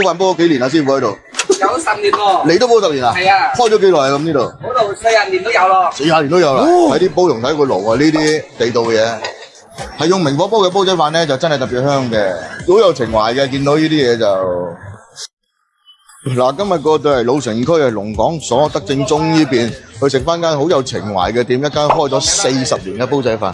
飯煲咗幾年啦，師傅喺度。有10年喎。你都煲10年啊？係啊。開咗幾耐啊？咁呢度嗰度40年都有咯。40年都有啦。睇啲煲同睇個爐啊，呢啲地道嘢。係用明火煲嘅煲仔飯咧，就真係特別香嘅，好有情懷嘅。見到呢啲嘢就嗱，今日過到嚟老城區嘅龍港所德正中呢邊，去食翻間好有情懷嘅店，一間開咗40年嘅煲仔飯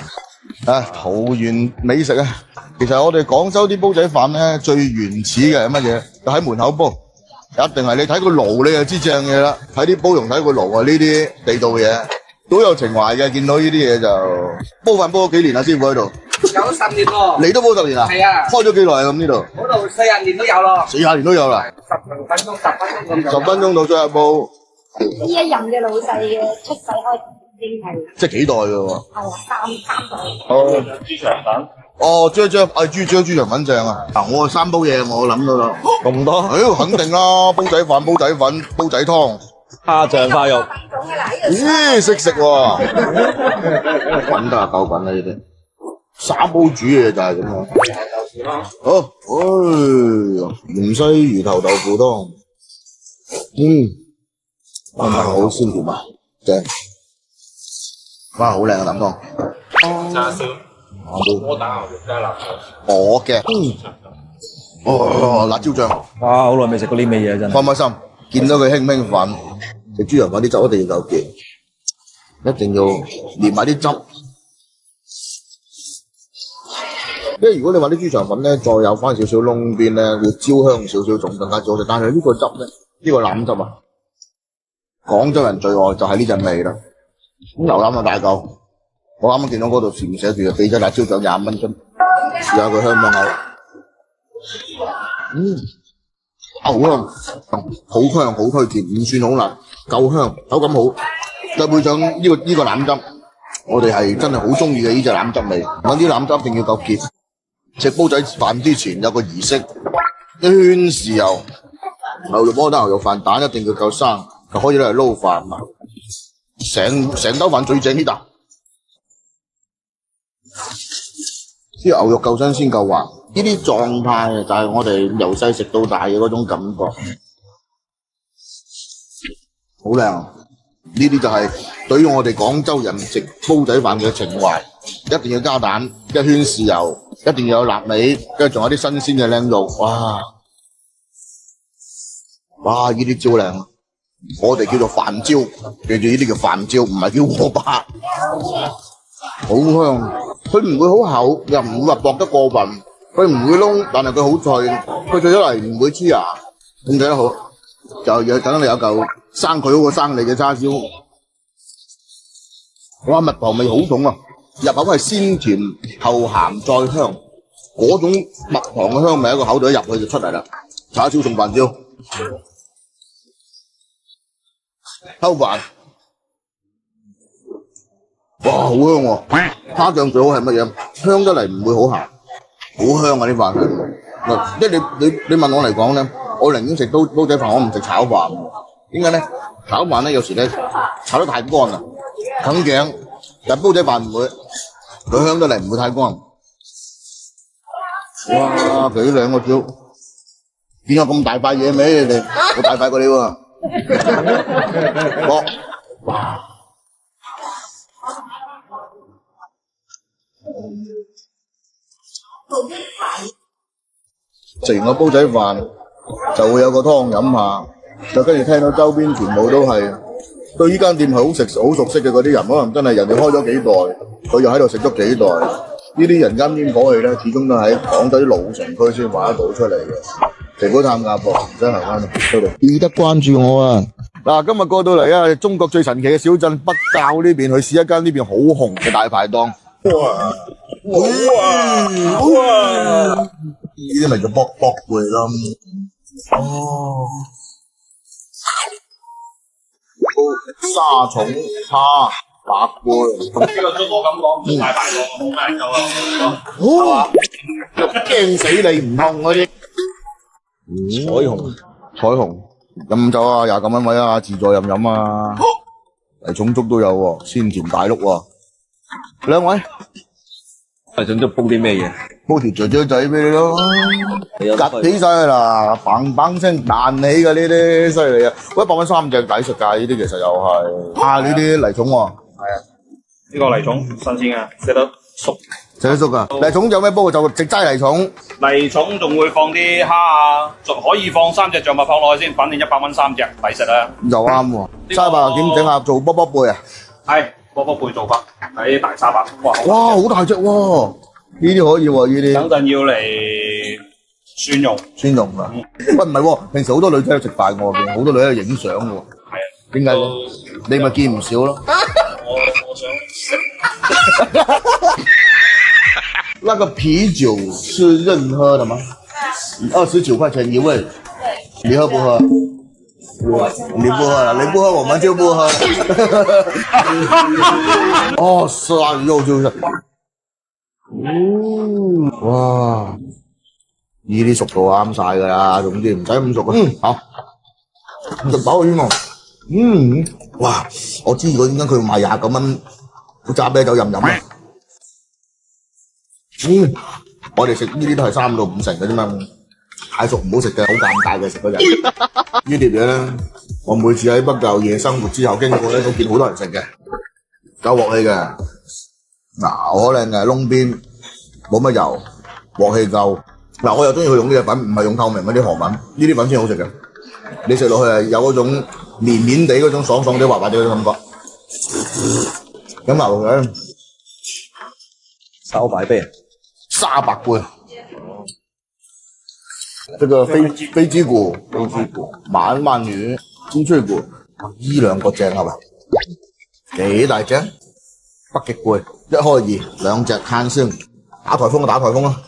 啊，桃園美食啊！其實我哋廣州啲煲仔飯咧，最原始嘅係乜嘢？就喺門口煲，一定係你睇個爐你就知正嘢啦。睇啲煲同睇個爐啊，呢啲地道嘢。都有情懷嘅，見到呢啲嘢就煲飯煲咗幾年啦，師傅喺度。有10年喎。你都煲10年啊？係啊。開咗幾耐啊？咁呢度嗰度40年都有咯。40年都有啦。10分鐘咁就。10分鐘到最後煲。呢一任嘅老細嘅出世開始已經係。即係幾代㗎喎？係啊，三代。哦。豬腸粉。哦，豬腸粉正啊！嗱，我3煲嘢，我諗到啦。咁多？肯定啦，煲仔飯、煲仔粉、煲仔湯。蝦醬花肉，咦，識食喎，滾得啊，夠滾啦呢啲，3煲煮嘢就係咁樣。好，芫茜魚頭豆腐湯，係咪好鮮甜啊？正，哇，好靚嘅啖湯。叉燒，我打牛肉加辣醬。我嘅，辣椒醬。哇，好耐未食過呢味嘢真係。開唔開心？見到佢興唔興奮？食豬腸粉啲汁一定要夠結，一定要連埋啲汁。因為如果你話啲豬腸粉咧，再有翻少少窿邊咧，會焦香少少，仲更加好食。但係呢個汁咧，呢個腩汁啊，廣州人最愛就係呢陣味啦。咁牛腩啊大嚿，我啱啱見到嗰度前面寫住嘅，俾咗辣椒醬20蚊樽，試下佢香唔香？牛香，好香好推薦，唔算好辣，夠香，口感好。再配上呢個腩汁，我哋係真係好中意嘅呢隻腩汁味。揾啲腩汁一定要夠結。食煲仔飯之前有個儀式，一圈豉油，牛肉鍋牛肉飯蛋一定要夠生，就可以攞嚟撈飯嘛。成兜飯最正呢啖，啲牛肉夠新鮮夠滑。呢啲狀態就係我哋由細食到大嘅嗰種感覺，好靚。呢啲就係對於我哋廣州人食煲仔飯嘅情懷，一定要加蛋，一圈豉油，一定要有臘味，跟住仲有啲新鮮嘅靚肉，哇！哇！呢啲椒靚，我哋叫做飯椒，記住呢啲叫飯椒，唔係叫鍋巴，好香。佢唔會好厚，又唔會話薄得過分。佢唔會燶，但係佢好脆，佢脆咗嚟唔會黐牙，咁睇得好。就要等你有嚿生佢好過生你嘅叉燒。哇，蜜糖味好重啊！入口係鮮甜後鹹再香，嗰種蜜糖嘅香味喺個口度一入去就出嚟啦。叉燒送飯椒，偷飯，哇，好香喎！蝦醬最好係乜嘢？香得嚟唔會好鹹。好香啊！啲飯嗱，即係你問我嚟講咧，我寧願食煲仔飯，我唔食炒飯。點解咧？炒飯咧有時咧炒得太乾啦，啃頸。但煲仔飯唔會，佢香得嚟唔會太乾。哇！幾靚個椒，邊有咁大塊嘢咩？你哋好大塊過你喎。哇！食完個煲仔飯就會有個湯飲下，就跟住聽到周邊全部都係對呢間店係好熟悉嘅嗰啲人，可能真係人哋開咗幾代，佢又喺度食咗幾代。呢啲人間煙火氣咧，始終都喺廣州啲老城區先畫得到出嚟嘅。成股探鴨噃，真係啱喺度。記得關注我啊！嗱，今日過到嚟啊，中國最神奇嘅小鎮北滘呢邊去試一間呢邊好紅嘅大排檔。哇！呢啲咪叫卜貝咯。哦，沙蟲蝦白貝。呢個都冇咁講，大排檔冇嗌夠啦。驚死你唔痛嗰啲。彩虹飲酒啊，29蚊位啊，自助飲啊。嚟重粥都有喎，鮮甜大碌喎。兩位。係想都煲啲咩嘢？煲條雀雀仔俾你咯，趌起晒啦，砰砰聲彈起嘅呢啲犀利啊！喂，100蚊3隻抵食㗎，呢啲其實又係啊呢啲泥蟲喎，呢個泥蟲新鮮嘅，食得熟。食得熟㗎。泥蟲有咩煲就直齋泥蟲，泥蟲仲會放啲蝦啊，仲可以放3隻象拔蚌落去先，反正100蚊3隻，抵食啊！又啱喎。沙白點整下做卜卜貝啊？係波波貝做法喺大沙白，哇！哇，好大隻喎！呢啲可以喎，呢啲等陣要嚟蒜蓉，蒜蓉啊！喂，唔係喎，平時好多女仔喺度食飯喎，見好多女喺度影相喎。係啊，點解嘅？你咪見唔少咯。我想那個啤酒是任喝的嗎？29塊錢一位。對。你喝不喝？你不喝了，你不喝我們就不喝。哦，鯊魚肉就是。哇！呢啲熟到啱晒㗎啦，總之唔使咁熟啊。好，食飽先喎。哇！我知佢點解佢賣29蚊，揸啤酒飲飲啊。我哋食呢啲都係3到5成嘅啫嘛，太熟唔好食嘅，好尷尬嘅食嗰陣。呢碟嘢咧，我每次喺北滘夜生活之後經過咧，都見好多人食嘅，夠鑊氣嘅。嗱，我可靚嘅窿邊，冇乜油，鑊氣夠。嗱，我又中意佢用呢隻粉，唔係用透明嗰啲河粉，呢啲粉先好食嘅。你食落去係有嗰種綿綿地嗰種爽爽地滑滑地嗰種感覺。咁牛嘅燒白貝，沙白貝，這個飛雞骨、鰻魚、煎脆骨，呢兩個正係咪？幾大隻？北極貝1開2，兩隻攤先，打颱風就打颱風啦。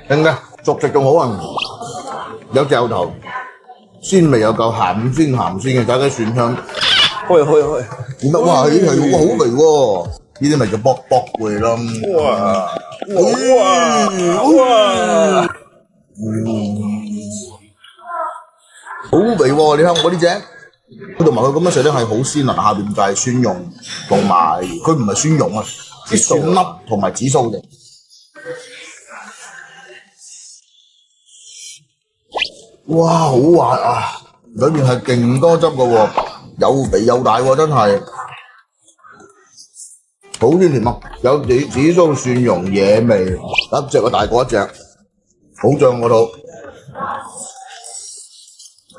勁嘅，熟食仲好啊，有嚼頭，鮮味有夠，鹹鮮嘅，加啲蒜香。開。點解？哇！呢啲係好味喎，呢啲咪叫卜貝咯。哇！好味喎！你睇我呢隻，佢同埋佢咁樣食咧係好鮮啊，下邊就係蒜蓉同埋佢唔係蒜蓉啊，啲蒜粒同埋紫蘇嘅。哇，好滑啊！裏面係勁多汁嘅喎，有肥有大喎，真係好鮮甜啊！有紫蘇、蒜蓉、野味，一隻個大過一隻，好醬嗰度。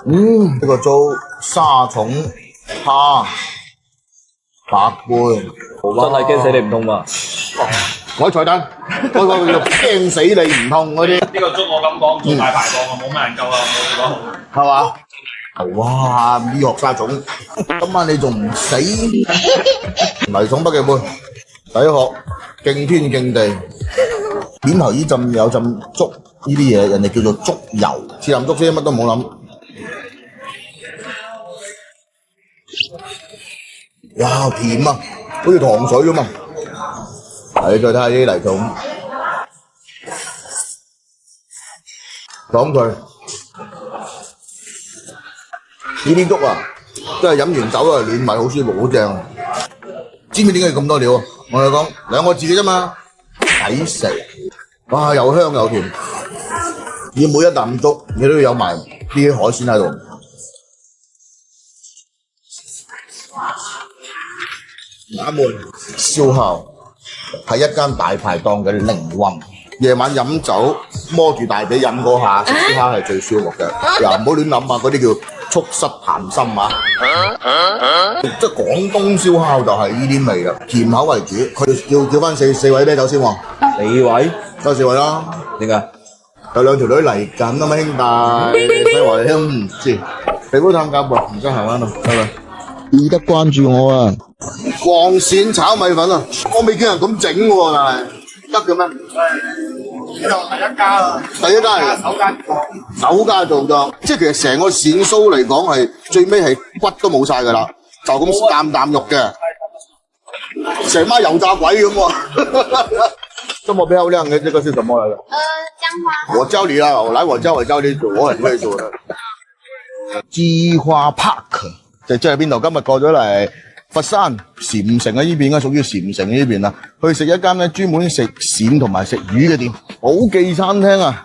呢個糟沙蟲、蝦、白貝，真係驚死你唔痛嘛！我菜單，嗰個叫驚死你唔痛嗰啲。呢個粥我咁講做大排檔啊，冇乜人夠啊，我覺得好。係嘛？哇！呢殼沙蟲，今晚你仲唔死？泥蟲北極貝，第一殼勁天勁地，面頭呢浸有浸粥呢啲嘢，人哋叫做粥油，似淋粥先，乜都冇諗。哇！甜啊，好似糖水咁啊！你再睇下呢啲泥蟲，講佢呢啲粥啊，真係飲完酒啊，暖胃好舒服，好正。知唔知點解咁多料啊？我哋講2個字嘅啫嘛，抵食。哇，又香又甜，而每一啖粥你都要有埋啲海鮮喺度。衙門燒烤係一間大排檔嘅靈魂。夜晚飲酒摸住大髀飲嗰下，食燒烤係最舒服嘅。又唔好亂諗啊，嗰啲叫促膝談心啊。即係廣東燒烤就係呢啲味啦，甜口為主。佢叫翻四位啤酒先喎。4位？得4位啦。點解？有2條女嚟緊啊嘛，兄弟。所以話你都唔知。肥煲探價噃，唔該行翻度，拜拜。記得關注我啊！黃鱔炒米粉啊，我未見人咁整喎，但係得嘅咩？呢度第一家啊！第一家嚟嘅，首家做咗，即係其實成個鱔酥嚟講係最尾係骨都冇晒㗎啦，就咁啖肉嘅，成媽油炸鬼咁喎。這麼漂亮嘅這個是什麼來的？薑花。我教你啦，我教你做，我很會做的。雞花 Park。即係邊度？今日過咗嚟佛山禪城啊，呢邊啊，屬於禪城呢邊啊，去食一間咧專門食鱔同埋食魚嘅店，寶記餐廳啊！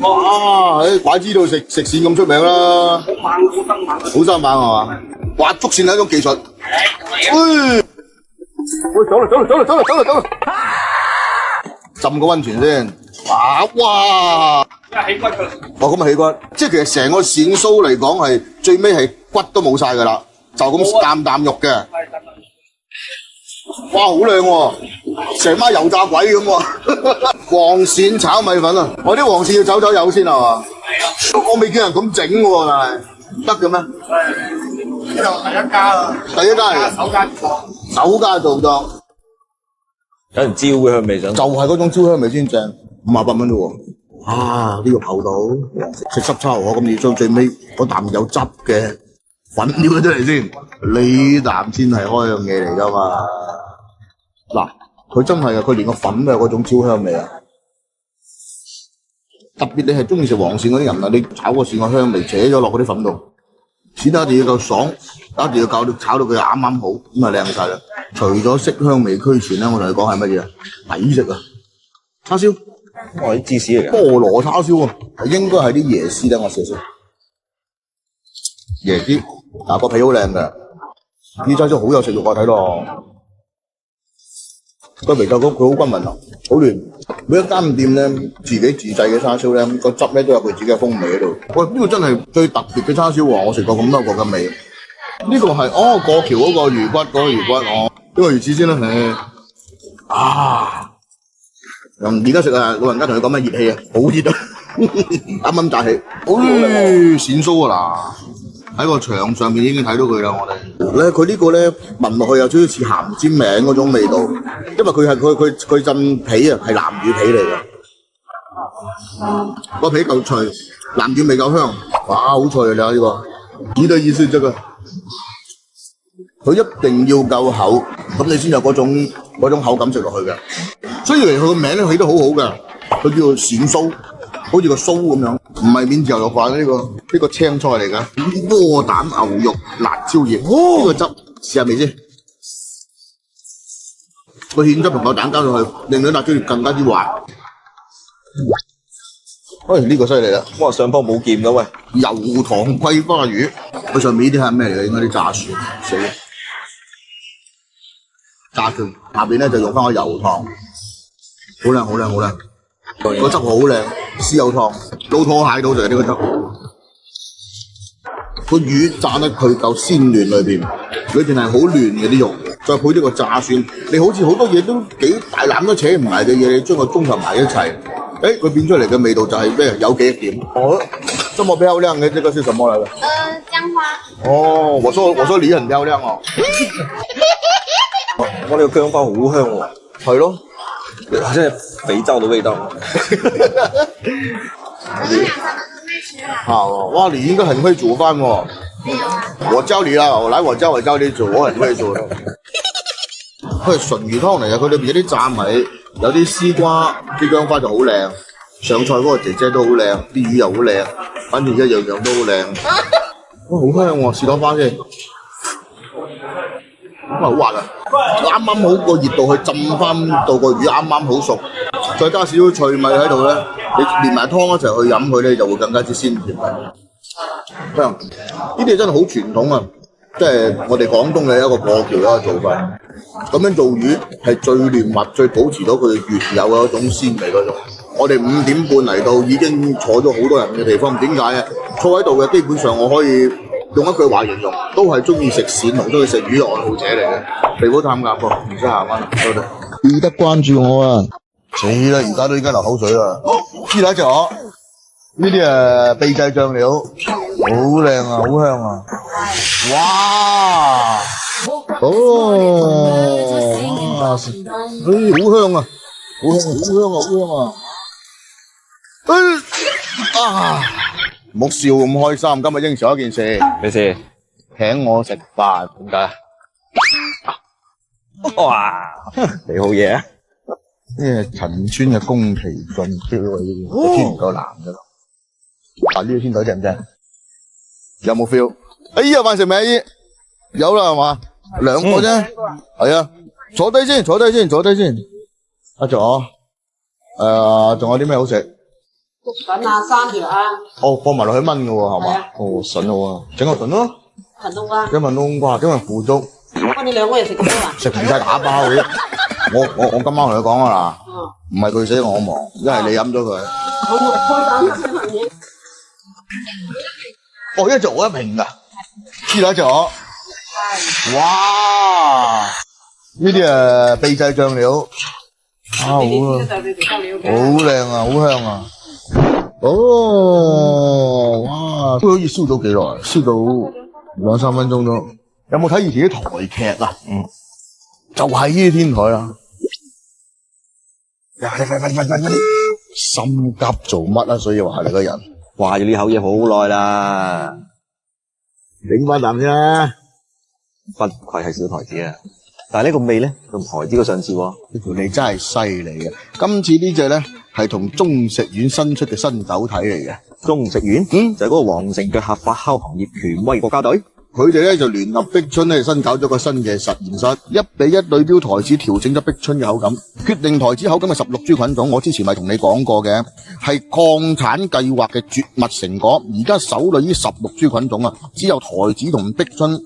哇！怪知道食鱔咁出名啦，好生猛係嘛？挖竹鱔係一種技術。喂，走啦！浸個溫泉先。哇！起骨㗎啦！哦，咁啊起骨，即係其實成個鱔鬚嚟講係最尾係骨都冇晒㗎啦，就咁啖肉嘅。哇，好靚喎！成班油炸鬼咁喎。黃鱔炒米粉啊！我啲黃鱔要走油先係嘛？我未見人咁整喎，但係得嘅咩？呢度第一家啊！第一家嚟嘅，首家做咗，有人焦嘅香味想。就係嗰種焦香味先正，58蚊啫喎！啊，呢個厚到食濕叉河，咁你要將最尾嗰啖有汁嘅粉撩咗出嚟先，呢啖先係開樣嘢嚟㗎嘛！嗱，佢真係啊，佢連個粉都有嗰種焦香味啊！特別你係中意食黃鱔嗰啲人啊，你炒個鱔個香味扯咗落嗰啲粉度，鱔一定要夠爽，一定要炒到佢啱啱好，咁啊靚晒啦！除咗色香味俱全咧，我同你講係乜嘢啊？抵食啊！叉燒，哇！啲芝士嚟㗎。菠蘿叉燒啊，應該係啲椰絲咧，我試下先。椰絲，嗱個皮好靚㗎，啲叉燒好有食慾啊！睇落。個味道佢好均勻啊，好嫩。每一間店咧，自己自製嘅叉燒咧，個汁咧都有佢自己嘅風味喺度。喂，呢個真係最特別嘅叉燒喎！我食過咁多個嘅味。呢個係過橋嗰個魚骨，哦，呢個魚翅先啦，而家食啊，老人家同你講咩熱氣啊，好熱啊，啱啱炸起，鱔鬚啊嗱，喺個牆上面已經睇到佢啦，我哋咧佢呢個咧聞落去有少少似鹹煎餅嗰種味道，因為佢浸皮啊係南乳皮嚟嘅，個皮夠脆，南乳味夠香，哇好脆啊！你睇呢個，幾多意思啫㗎？佢一定要夠厚，咁你先有嗰種口感食落去嘅。所以佢個名咧起得好好嘅，佢叫做鱔鬚，好似個鬚咁樣，唔係免治牛肉飯呢個青菜嚟㗎。窩蛋牛肉辣椒鹽，呢個汁試下味先。個芡汁同個蛋加上去，令到辣椒鹽更加之滑。喂，呢個犀利啦！哇，上方冇劍㗎喂！油糖桂花魚，佢上面呢啲係咩嚟嘅？應該啲炸蒜，死啦！炸蒜下邊咧就用翻個油糖，好靚，個汁好靚，豉油糖撈拖蟹到就係呢個汁。個魚炸得佢夠鮮嫩裏邊係好嫩嘅啲肉，再配呢個炸蒜，你好似好多嘢都幾大攬都扯唔埋嘅嘢，你將佢綜合埋一齊。佢變出嚟嘅味道就係咩？有幾點？這麼漂亮嘅，這個是什麼嚟嘅？薑花。哦，我說你很漂亮哦。我呢個薑花好香喎。係咯，真係肥皂的味道。好，哇！你應該很會煮飯喎。我教你啦，我教你煮，我很會煮。佢係純魚湯嚟嘅，佢裏邊有啲炸米，有啲絲瓜，啲薑花就好靚。上菜嗰個姐姐都好靚，啲魚又好靚，反正一樣樣都好靚。哇，好香喎！試多花先，哇，好滑啊！啱啱好個熱度去浸翻到個魚啱啱好熟，再加少少脆米喺度咧，你連埋湯一齊去飲佢咧，就會更加之鮮甜。香，呢啲真係好傳統啊！即係我哋廣東嘅一個過橋一個做法，咁樣做魚係最嫩滑、最保持到佢原有嘅一種鮮味嗰種。我哋5點半嚟到已經坐咗好多人嘅地方，點解啊？坐喺度嘅基本上我可以用一句話形容，都係中意食鱔同中意食魚嘅愛好者嚟嘅。肥佬探鴨噃，唔使行翻，多謝。記得關注我啊！死啦，而家都已經流口水啦。師奶咗呢啲秘製醬料，好靚啊，好香啊！哇！好香啊！唔好笑咁開心，今日應承一件事。咩事？請我食飯，點解？哇！你好嘢啊！呢係陳村嘅宮崎駿 feel 啊！呢啲天唔夠藍㗎咯。呢個天台正唔正？有冇 feel？阿姨有飯食未？阿姨有啦係嘛？兩個啫，係啊，坐低先，坐低先，坐低先。阿左，仲有啲咩好食？竹筍啊，生條啊，哦，放埋落去炆嘅喎，係嘛？係啊哦，筍好啊，整個筍咯，陳冬瓜。整份冬瓜，整份腐竹，哇！你兩個人食咁多啊？食唔晒打包嘅。我今晚同佢講啊啦，唔係佢死我忙，一係你飲咗佢。我開單新嘢。哦，一隻我一瓶噶，知啦，一隻我。哇！呢啲秘製醬料，好啊，好靚啊，好香啊！哦，哇，都好似燒咗幾耐，燒到2-3分鐘都。有冇睇以前啲台劇啊？就係呢啲天台啦。快！心急做乜啊？所以話你個人話住呢口嘢好耐啦，頂翻啖先啦。不愧係小台子啊！但係呢個味咧，同台子過上次喎。呢條脷真係犀利嘅。今次呢隻咧係同中食苑新出嘅新酒體嚟嘅。中食苑，就係嗰個皇城腳下發酵行業權威國家隊。佢哋咧就聯合碧春咧新搞咗個新嘅實驗室，1:1對標台子調整咗碧春嘅口感，決定台子口感嘅16株菌種。我之前咪同你講過嘅，係礦產計劃嘅絕密成果。而家手裏呢16株菌種啊，只有台子同碧春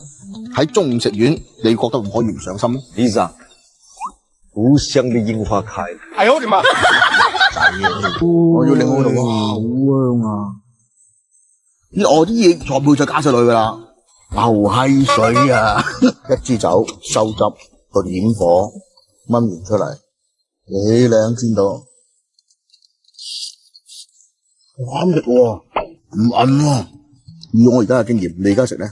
喺中食苑，你覺得唔可以唔上心咩 Lisa， 好香嘅櫻花開。哎呦我的媽！我要令我度哇，好香啊！我啲嘢全部就加晒落去噶啦。牛閪水啊！一支酒收汁個點火炆完出嚟，幾靚先到。啱食喎，唔韌喎。以我而家嘅經驗，你而家食咧，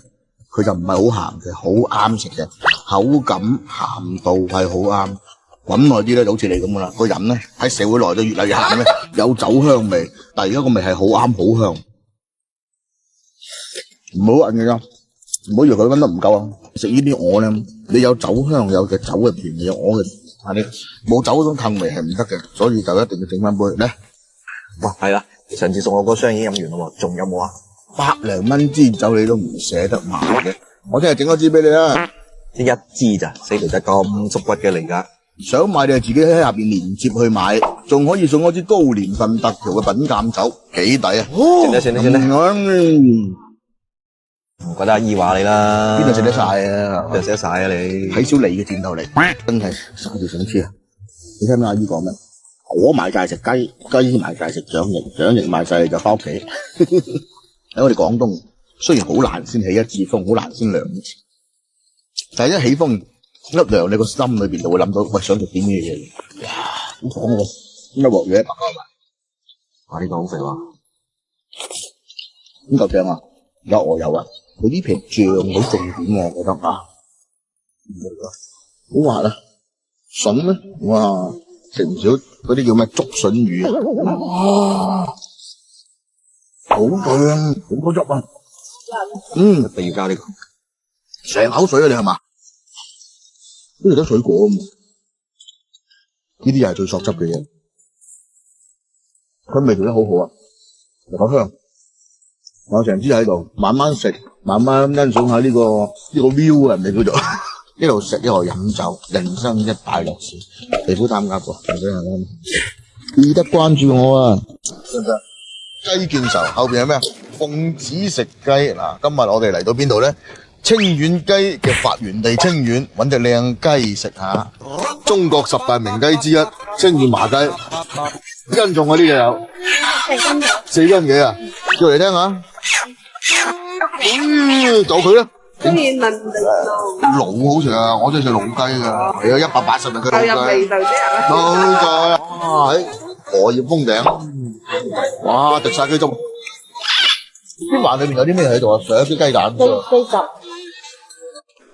佢就唔係好鹹嘅，好啱食嘅，口感鹹度係好啱。滾耐啲咧，就好似你咁噶啦。個人咧喺社會內就越嚟越鹹咧，有酒香味，但係而家個味係好啱，好香，唔好韌嘅啫。唔好以為佢溫得唔夠啊！食呢啲鵝咧，你有酒香，有嘅酒嘅甜味，有鵝嘅，但係你冇酒嗰種褪味係唔得嘅，所以就一定要整翻杯咧。哇，係啦，上次送我嗰箱已經飲完啦喎，仲有冇啊？100零蚊支酒你都唔捨得買嘅，我聽日整多支俾你啦。一支咋，死肥仔咁縮骨嘅嚟㗎。想買你就自己喺下邊連接去買，仲可以送我支高年份特調嘅品鑑酒，幾抵啊！算啦，唔怪得阿姨話你啦，邊度食得晒啊？邊度食得晒啊你？睇少你嘅戰鬥力，真係嘥條想黐啊！你聽唔聽阿姨講咩？我買晒食雞，雞買晒食掌翼，掌翼買晒就翻屋企。喺我哋廣東，雖然好難先起一次風，好難先涼一次，但係一起風一涼，你個心裏邊就會諗到，喂，想食啲咩嘢？哇，好爽喎！一鑊嘢100塊埋，哇，呢個好肥喎！咁嚿醬啊，有鵝油啊！佢呢皮醬好重點喎，我覺得啊，好滑啊！筍咧，哇，食唔少嗰啲叫咩竹筍魚啊，哇，好香，好多汁啊！一定要加呢個，成口水啊！你係嘛？好似得水果咁，呢啲又係最索汁嘅嘢，佢味道得好好啊，又好香。我成支喺度，慢慢食，慢慢欣賞下呢個 view 啊，人哋叫做一路食一路飲酒，人生一大樂事。皮膚擔家噃，記得關注我啊！得唔得？雞見愁後邊係咩啊？奉旨食雞嗱，今日我哋嚟到邊度咧？清遠雞嘅發源地清遠，揾隻靚雞食下。中國10大名雞之一，清遠麻雞，幾斤重啊？呢隻有4斤幾啊？叫嚟聽下。就佢啦。中意嫩定老好食啊！我中意食老雞㗎，係啊，180人嘅老雞。有味道啫係嘛？冇錯啦！哇，喺荷葉封頂，哇，滴晒雞汁。啲飯裏面有啲咩喺度啊？上一啲雞蛋。雞汁。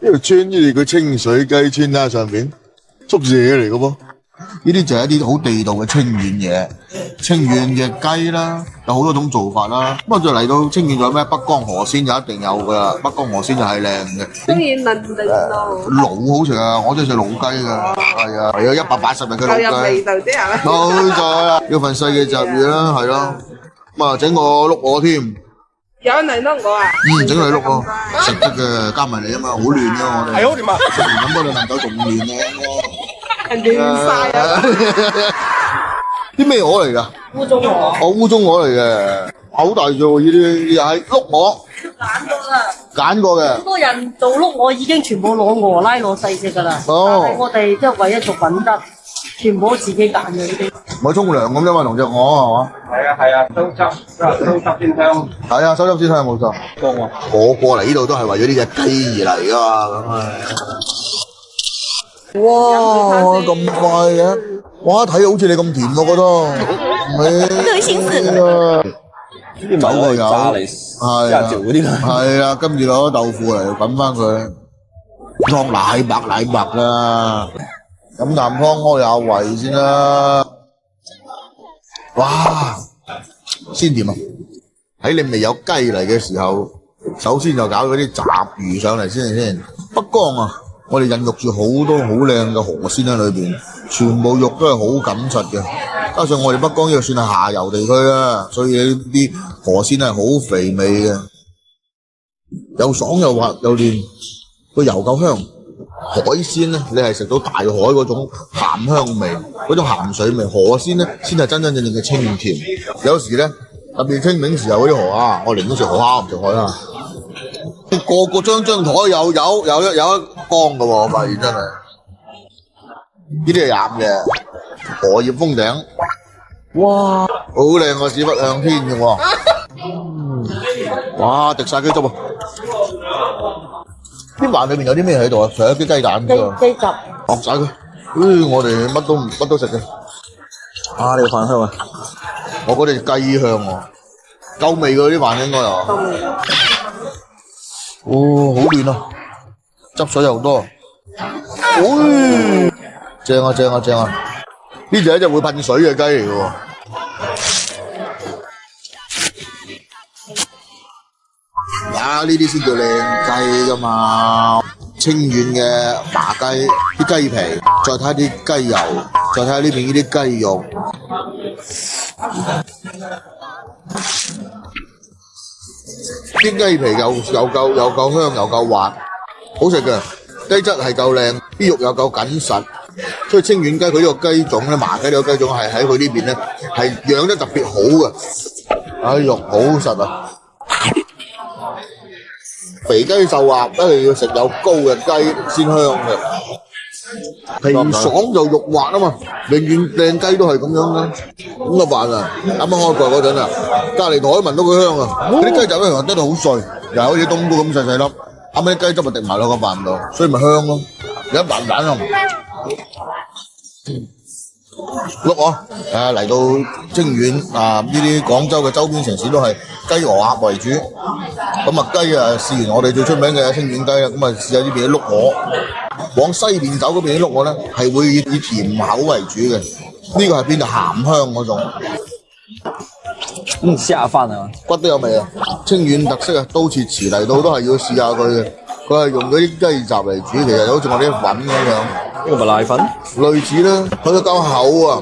呢條村呢個清水雞村啦，上邊宿舍嚟嘅噃。呢啲就係一啲好地道嘅清遠嘢，清遠嘅雞啦，有好多種做法啦。咁啊，再嚟到清遠仲有咩？北江河鮮就一定有噶啦，北江河鮮就係靚嘅。中意嫩定老好食啊！我中意食老雞噶，係啊，180人嘅老雞。有味道啫係嘛？冇錯啦，要份細嘅雜魚啦，係咯。咁啊，整個碌鵝添，有人嚟碌我啊？整嚟碌咯，食得嘅加埋嚟啊嘛，好亂㗎我哋。係好點啊？食完咁多兩啖酒仲唔亂啊？亂晒啊！啲咩鵝嚟㗎？烏中鵝，哦，烏中鵝嚟嘅，好大隻喎！呢啲又係碌鵝，揀過啦。揀過嘅。好多人做碌我已經全部攞俄拉攞細隻㗎啦。哦但係我哋即係為咗做品質，全部都自己揀嘅呢啲。咪沖涼咁啫嘛，同隻鵝係嘛？係啊，收汁先香。係啊，收汁先香冇錯。我過嚟呢度都係為咗呢隻雞而嚟㗎嘛，咁啊。哇！咁快嘅，哇！睇好似你咁甜喎，覺得。對心思啊！啲酒啊有，炸嚟係炸條嗰啲啦。係啊，跟住攞豆腐嚟滾翻佢，湯奶白啦，飲啖湯開下胃先啦。哇！鮮甜啊！喺你未有雞嚟嘅時候，首先就搞嗰啲雜魚上嚟先。北江啊，我哋孕育住好多好靚嘅河鮮喺裏邊，全部肉都係好緊實嘅。加上我哋北江呢個算係下游地區啦，所以呢啲河鮮係好肥美嘅，又爽又滑又嫩，個油夠香。海鮮咧，你係食到大海嗰種鹹香味，嗰種鹹水味。河鮮咧，先係真真正正嘅清甜。有時咧，特別清明時候嗰啲河蝦，我寧願食河蝦唔食海蝦。個張台有一缸嘅喎，我發現真係。呢啲係鹹嘅，荷葉封頂。哇，好靚個屎忽向天嘅喎。哇，滴晒雞汁啊！啲飯裏面有啲咩喺度啊？除咗啲雞蛋之外，雞汁。學晒佢。我哋乜都食嘅。啊，呢個飯香啊！我嗰啲雞香喎，夠味㗎啲飯應該又。夠味。哦，好嫩啊！汁水又多。正啊！呢隻係一隻會噴水嘅雞嚟嘅喎。啊！呢啲先叫靚雞㗎嘛，清遠嘅麻雞，啲雞皮，再睇下啲雞油，再睇下呢邊呢啲雞肉，啲雞皮又夠香又夠滑，好食嘅，雞質係夠靚，啲肉又夠緊實，所以清遠雞佢呢個雞種咧，麻雞呢個雞種係喺佢呢邊咧係養得特別好嘅，肉好實啊！肥雞瘦鴨一定要食有膏嘅雞先香嘅，皮爽就肉滑啊嘛，永遠靚雞都係咁樣嘅。咁個飯啊，啱啱開蓋嗰陣啊，隔離台聞到佢香啊，嗰啲雞仔咧又得到好碎，又好似冬菇咁細細粒，啱啱啲雞汁咪滴埋落個飯度，所以咪香咯，有一啖蛋香。碌我嚟到清遠啊！呢啲廣州嘅周邊城市都係雞鵝鴨為主。咁啊雞啊試完我哋最出名嘅清遠雞啦，咁啊試下呢邊啲碌鵝。往西邊走嗰邊啲碌鵝咧係會以甜口為主嘅，呢個係邊度鹹香嗰種。下飯啊！骨都有味啊！清遠特色啊，刀切匙嚟到都係要試下佢嘅。佢係用嗰啲雞雜嚟煮，其實好似我啲粉咁樣。呢個咪瀨粉？類似啦，佢都夠厚啊，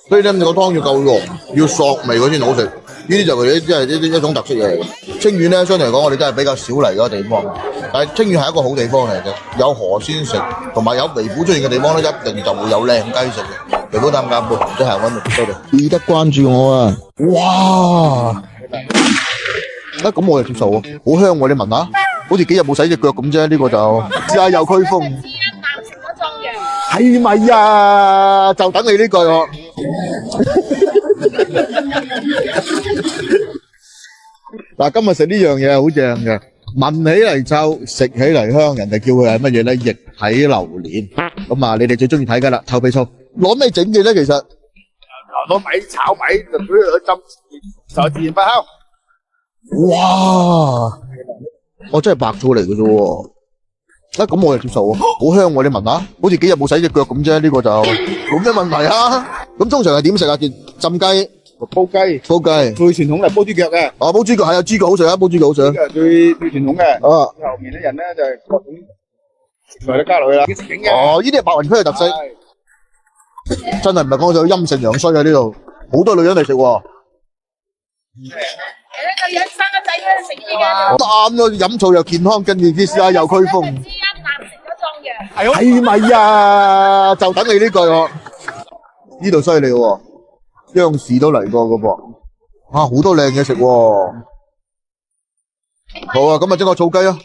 所以咧個湯要夠濃，要索味嗰先好食。呢啲就係一種特色嘢嚟嘅。清遠咧相對嚟講，我哋真係比較少嚟嗰個地方。但係清遠係一個好地方嚟嘅，有河鮮食，同埋有微虎出現嘅地方咧，一定就會有靚雞食嘅。微虎探監部即係揾到多啲。記得關注我啊！哇！咁我就接受喎，好香喎！你聞下，好似幾日冇洗隻腳咁啫。呢個就試下有驅風。係咪啊？就等你呢句喎。嗱，今日食呢樣嘢好正嘅，聞起嚟臭，食起嚟香，人哋叫佢係乜嘢咧？液體榴蓮。咁啊，你哋最中意睇㗎啦，臭屁醋。攞咩整嘅咧？其實攞米炒米就俾佢浸，就自然發酵。哇！我真係白醋嚟嘅啫喎。咁我就接受喎，好香喎！你聞下，好似幾日冇洗隻腳咁啫。呢個就冇咩問題啊。咁通常係點食啊？浸雞、煲雞，最傳統係煲豬腳嘅。煲豬腳係啊，豬腳好食啊，煲豬腳好食啊。最傳統嘅。後面啲人咧就係各種食材都加落去啦。食景嘅。呢啲係白雲區嘅特色。真係唔係講笑，陰盛陽衰啊！呢度好多女人嚟食喎。個樣生個仔咧食呢嘅，啱咯，飲醋又健康，跟住啲試下又驅風，知一啖食咗壯陽。係咪啊？就等你呢句喎。呢度犀利喎，央視都嚟過噶噃，好多靚嘢食喎。好啊，咁啊整個草雞啊，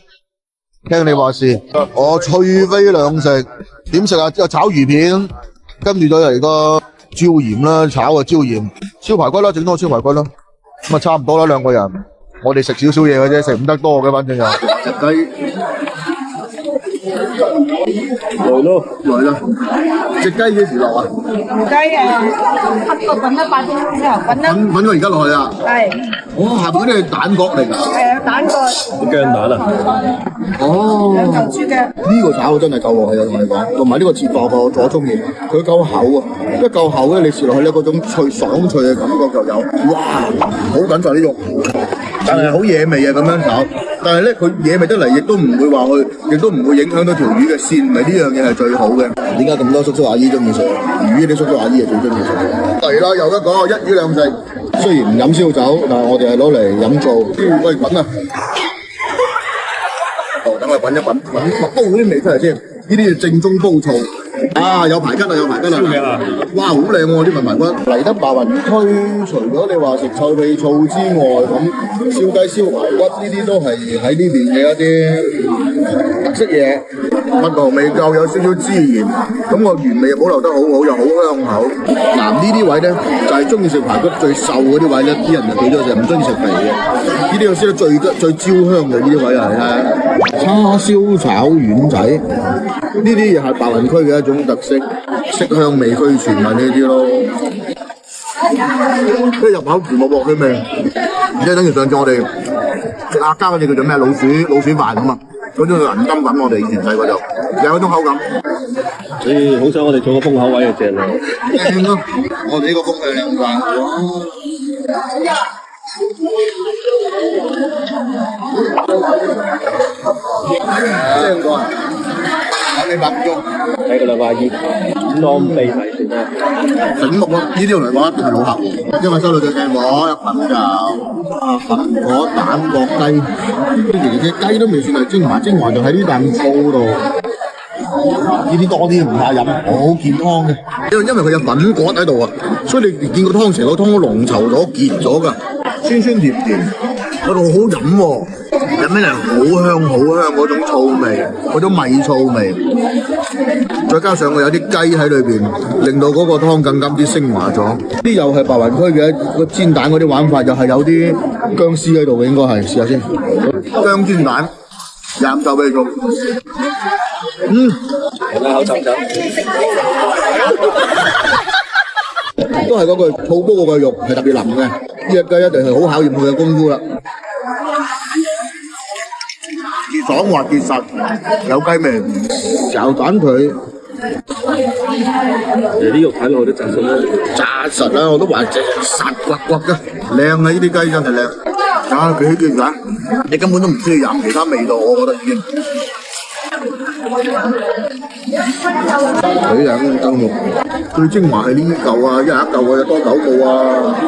聽你話事。我脆飛兩食，點食啊？有炒魚片，跟住再嚟個椒鹽啦，炒個椒鹽，燒排骨啦，整多個燒排骨啦。咁啊差唔多啦，兩個人。我哋食少少嘢嘅啫，食唔得多嘅，反正就隻雞。來啦！隻雞幾時落啊？雞黑個滾得8分鐘之後，滾得滾咗而家落去啊！係下邊嗰啲係蛋殼嚟㗎。係啊，蛋個薑蛋啊！哦，兩嚿豬腳。呢個炒真係夠落去啊！同你講，同埋呢個切薄個左中面，佢夠厚啊！一夠厚咧，你切落去咧嗰種脆爽脆嘅感覺就有。哇！好緊實啲肉，但係好野味啊咁樣炒。但係咧，佢野味得嚟，亦都唔會話去，亦都唔會影響到條魚嘅鮮味。呢樣嘢係最好嘅。點解咁多叔叔阿姨中意食？魚啲叔叔阿姨係最中意食。嚟啦，又一個一魚兩食。雖然唔飲燒酒，但係我哋係攞嚟飲做。喂，滾啊！等我滾一滾，煲啲味出嚟先。呢啲係正宗煲醋。啊，有排吉啦，有排吉啦！哇，好靚喎啲文排骨。嚟得白雲區，除咗你話食臭屁醋之外，咁燒雞、燒排骨呢啲都係喺呢邊嘅一啲特色嘢。蜜糖味夠，有少少孜然，咁個原味又保留得好好，又好香口。嗱，呢啲位咧就係中意食排骨最瘦嗰啲位咧，啲人就幾多就唔中意食肥嘅。呢啲要燒得最焦香嘅呢啲位係叉燒炒丸仔，呢啲又係白雲區嘅一種特色，色香味俱全啊呢啲咯。一入口全部薄嘅味，即係等於上次我哋食客家嗰隻叫做咩老鼠飯咁啊，嗰種銀金粉我哋以前細個就有嗰種口感。所以好想我哋做個風口位就正啦。正咯，我哋呢個風係靚飯。正過，等你8分鐘。睇個兩把煙，裝備埋先啦。醒目咯！呢啲嚟講一定係老客戶，因為收到隻靚鑊，一品就粉果蛋角雞，其實隻雞都未算係精華，精華就喺呢啖醋度。呢啲多啲唔怕飲，好健康嘅。因為佢有粉果喺度啊，所以你見個湯成個湯都濃稠咗、結咗㗎，酸酸甜甜，嗰度好飲喎。飲起嚟好香嗰種醋味，嗰種米醋味，再加上佢有啲雞喺裏邊，令到嗰個湯更加之升華咗。啲又係白雲區嘅個煎蛋嗰啲玩法，又係有啲薑絲喺度嘅，應該係試下先。薑煎蛋，飲酒俾你做。口浸浸。都係嗰句醋煲嗰個肉係特別腍嘅，呢隻雞一定係好考驗佢嘅功夫啦。爽滑結實，有雞味，炒蛋佢。啲肉睇落去都紮實啦，紮實啦，我都話實骨骨嘅，靚啊！呢啲雞真係靚，啊幾健㗎，你根本都唔需要飲其他味道，我覺得已經。佢兩羹肉，最精華係呢嚿啊，一人一嚿啊，有多9個啊。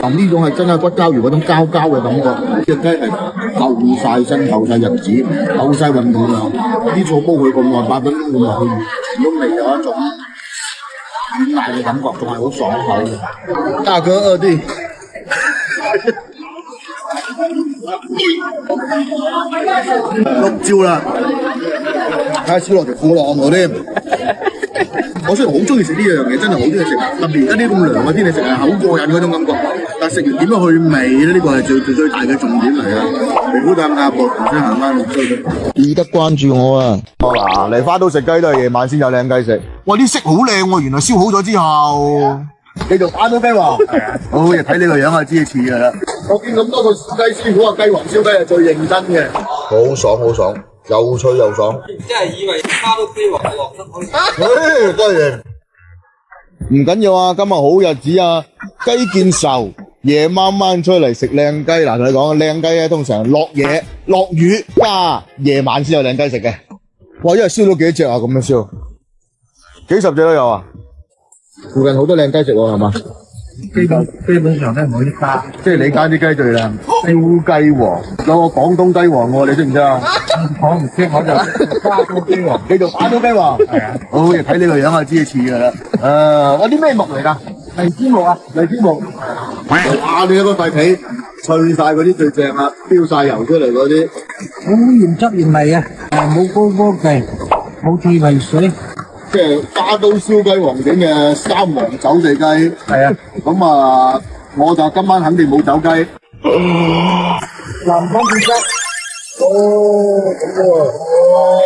呢種係真係骨膠原嗰種膠嘅感覺，隻雞係夠晒身、夠晒日子、夠晒運動量。啲醋煲佢咁耐8分鐘咁落去，都未有一種軟爛嘅感覺，仲係好爽口嘅。大哥2弟。碌蕉啦，睇下燒落條褲浪度添。我雖然好中意食呢樣嘢，真係好中意食，特別而家啲咁涼嘅天氣食係好過癮嗰種感覺。但係食完點樣去味咧？呢個係最大嘅重點嚟啊！皮膚淡壓薄，唔使行翻咁衰。記得關注我啊！嗱，嚟花都食雞都係夜晚先有靚雞食。哇！啲色好靚喎，原來燒好咗之後。繼續打到雞王，好嘢！睇你個樣就知似㗎啦。我見咁多個雞師傅話雞皇燒雞係最認真嘅，好爽，又脆又爽。即係以為花都雞皇喎，多謝。唔緊要啊，今日好日子啊，雞見愁，夜晚出嚟食靚雞。嗱，同你講，靚雞咧通常落雨加夜晚先有靚雞食嘅。哇！一日燒到幾隻啊？咁樣燒，幾十隻都有啊！附近好多靚雞食喎，係嘛？基本上都係我啲家，即係你家啲雞最靚，燒雞王，有個廣東雞王喎，你識唔識啊？我唔識我就加多啲喎。你做打咗雞王？係啊，好嘢，睇你個樣就知似㗎啦。嗰啲咩木嚟㗎？荔枝木啊，荔枝木。哇！你一個塊皮脆晒嗰啲最正啊，飆晒油出嚟嗰啲。好原汁原味啊，冇高科技，冇智慧水。即係花都燒雞王整嘅三黃走地雞。係啊，咁啊，我就今晚肯定冇走雞。南方變質。哦，咁喎。哦，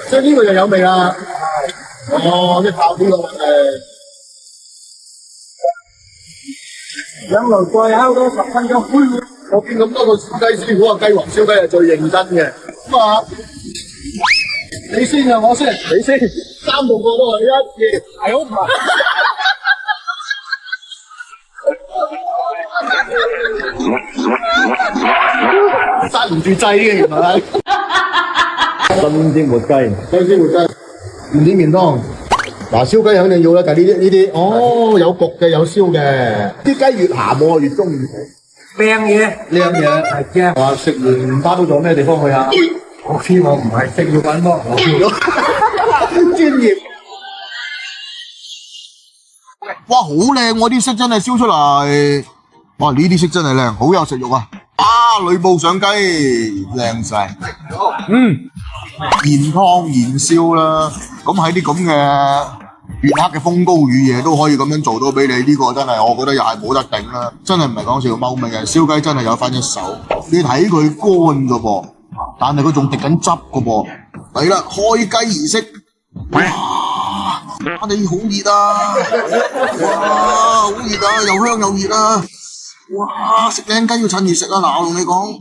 即係呢個就有味啦。哦，即係靠呢個問題。兩爐再烤多10分鐘。我見咁多個燒雞師傅啊，雞王燒雞係最認真嘅。咁啊，你先啊，我先，你先，3步過都係1、2，係好唔係？剎唔住掣嘅原來。新鮮活雞，新鮮活雞，唔點麵湯。嗱，燒雞肯定要啦，但係呢啲，哦，有焗嘅，有燒嘅，啲雞越鹹我越中意食。靚嘢，靚嘢係嘅。話食完花都仲有咩地方去啊？我知我唔係食要揾咯，我專業。哇，好靚喎！啲色真係燒出嚟。哇，呢啲色真係靚，好有食欲啊！啊，呂布上雞，靚晒。現湯現燒啦。咁喺啲咁嘅月黑嘅風高雨夜都可以咁樣做到俾你，呢個真係我覺得又係冇得頂啦！真係唔係講笑，茂名人燒雞真係有翻一手。你睇佢乾㗎噃，但係佢仲滴緊汁㗎噃。嚟啦，開雞儀式。哇！你好熱啊！哇，好熱啊，又香又熱啊！哇，食靚雞要趁熱食啊！嗱，我同你講。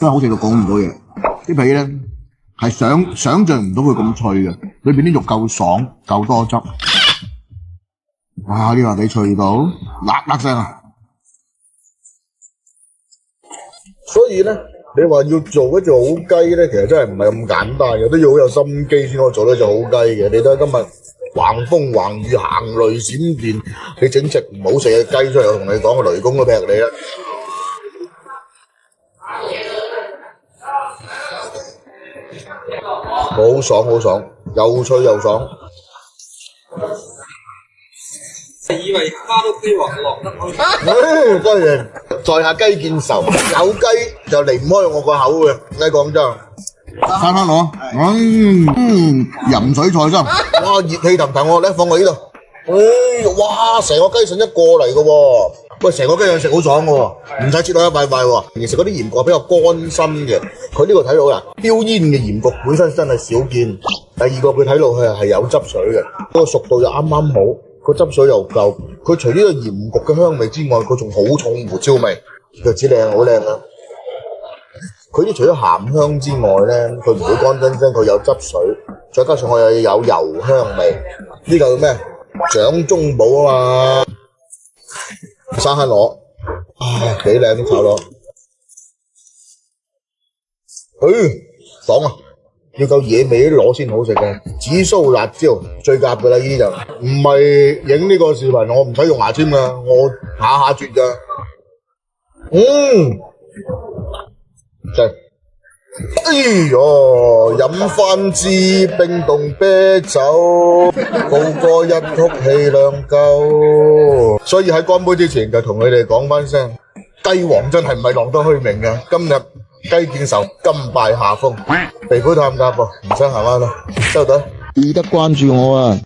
真係好食到講唔到嘢，啲皮咧係想象唔到佢咁脆嘅，裏邊啲肉夠爽，夠多汁。哇！呢個俾脆到，喇喇聲啊！所以咧，你話要做一隻好雞咧，其實真係唔係咁簡單嘅，都要好有心機先可以做到一隻好雞嘅。你睇今日橫風橫雨、行雷閃電，你整隻唔好食嘅雞出嚟，我同你講個雷公都劈你啦！好爽好爽，又脆又爽。以為花都雞王落得去。當然，在下雞見愁，有雞就離唔開我個口嘅。喺廣州，餐翻我，淫水菜心，哇，熱氣騰騰喎，你放我呢度。哇，成個雞腎一過嚟嘅喎，喂，成個雞腎食好爽嘅喎，唔使切到一塊塊喎。而食嗰啲鹽焗比較乾身嘅，佢呢個睇到啦，飆煙嘅鹽焗本身真係少見。第二個佢睇落去係有汁水嘅，嗰個熟度又啱啱好。個汁水又夠，佢除呢個鹽焗嘅香味之外，佢仲好重胡椒味，腳趾靚好靚啊！佢啲除咗鹹香之外咧，佢唔會乾真真，佢有汁水，再加上佢又有油香味。呢個叫咩？掌中寶啊嘛！生蝦螺，幾靚啲炒螺，爽啊！要夠野味啲螺先好食嘅，紫蘇辣椒最夾噶啦，呢啲就唔係影呢個視頻，我唔使用牙籤噶，我下下絕噶，真，哎喲，飲翻支冰凍啤酒，高歌一曲氣量夠，所以喺乾杯之前就同你哋講翻聲，雞王真係唔係浪得虛名嘅，今日。雞見愁，甘拜下風，肥妹探家噃，唔使行返啦，收隊，記得關注我啊！